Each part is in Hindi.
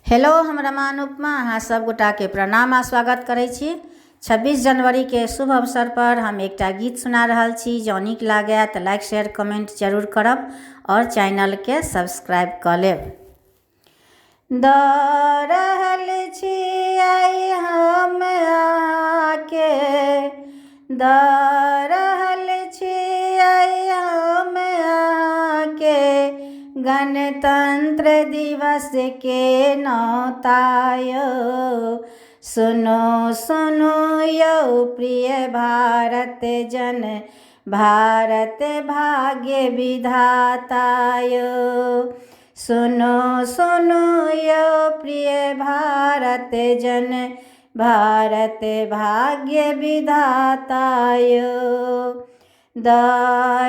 हेलो, हम रमा उपमा अहाँ सब गोटा के प्रणाम आ स्वागत करै छी। 26 जनवरी के शुभ अवसर पर हम एकटा गीत सुना रहल छी। जँ नीक लागे तो लाइक शेयर कमेंट जरूर करब और चैनल के सब्सक्राइब कर लेब। द रहल छी आइ हम आके, द रहल छी आइ हम आके, गणतंत्र दिवस के नौतायो। सुनो सुनो यौ प्रिय भारत जन, भारत भाग्य विधातायो। सुनो सुनो यौ प्रिय भारत जन, भारत भाग्य विधातायो। द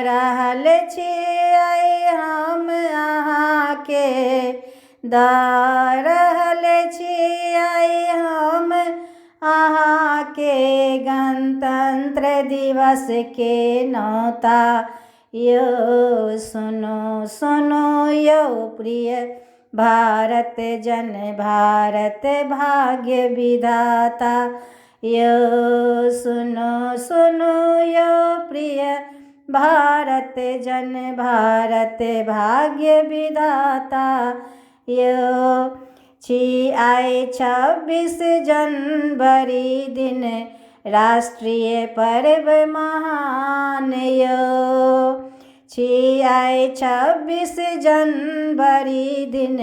रहल छी आइ हम अहाँके, द रहल छी आइ हम अहाँके, गणतंत्र दिवस के नौता यो। सुनो सुनो यौ प्रिय भारत जन, भारत भाग्य विधाता यो। सुनो सुनो यौ प्रिय भारत जन, भारत भाग्य विधाता यो। छी आइ 26 जनवरी दिन, राष्ट्रीय पर्व महान यो। छी आइ 26 जनवरी दिन,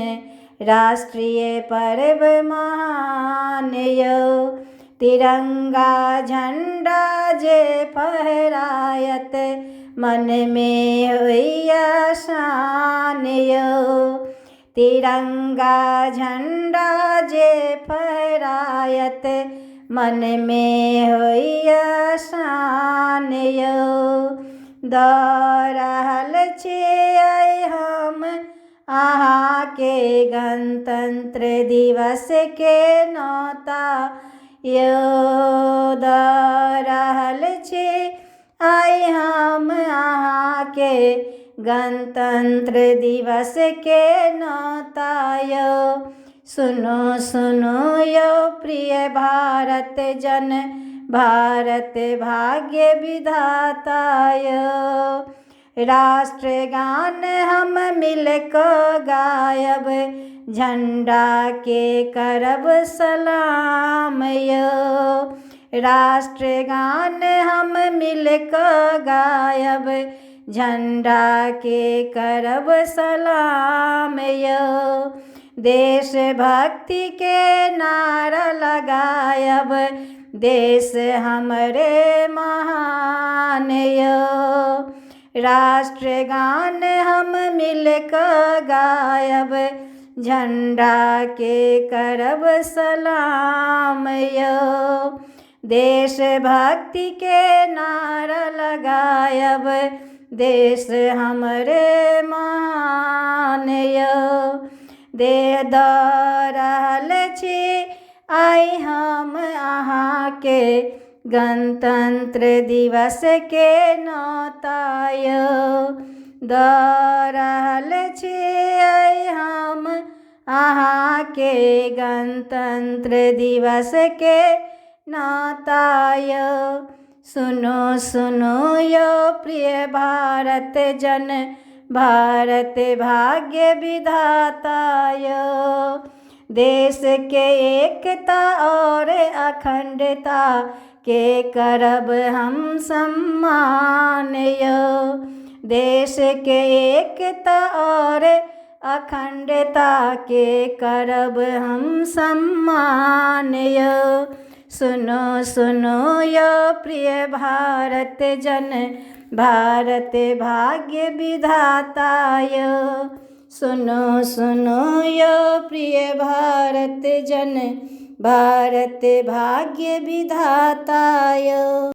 राष्ट्रीय पर्व महान यो। तिरंगा झंडा जे फहरायत, मन में होइया शान यो। तिरंगा झंडा जे फहरायत, मन में होइया शान यो। द रहल छी आइ हम अहाँके, गणतंत्र दिवस के नौता यो। द रहल छी आइ हम अहाँके, गणतंत्र दिवस के नौता यो। सुनो सुनो यौ प्रिय भारत जन, भारत भाग्य विधाता यो। राष्ट्रगान हम मिलकर गायब, झंडा के करब सलाम यो। राष्ट्रगान हम मिलकर गायब, झंडा के करब सलाम यो। देशभक्ति के नारा लगायब, देश हमरे महान यो। राष्ट्रगान हम मिलकर गायब, झंडा के करब सलाम यो। देशभक्ति के नारा लगायब, देश हमरे महान यो। दे द रहल छी आइ हम अहाँके, गणतंत्र दिवस के नौता यो। द रहल छी आइ हम अहाँके, गणतंत्र दिवस के नौता यो। सुनो सुनो यौ प्रिय भारत जन, भारत भाग्य विधाता यो। देश के एकता और अखंडता के करब हम सम्मान यो। देश के एकता और अखंडता के करब हम सम्मान यो। सुनो सुनो यौ प्रिय भारत जन, भारत भाग्य विधाता यो। सुनो सुनो यौ प्रिय भारत जन, भारत भाग्य विधाता यो।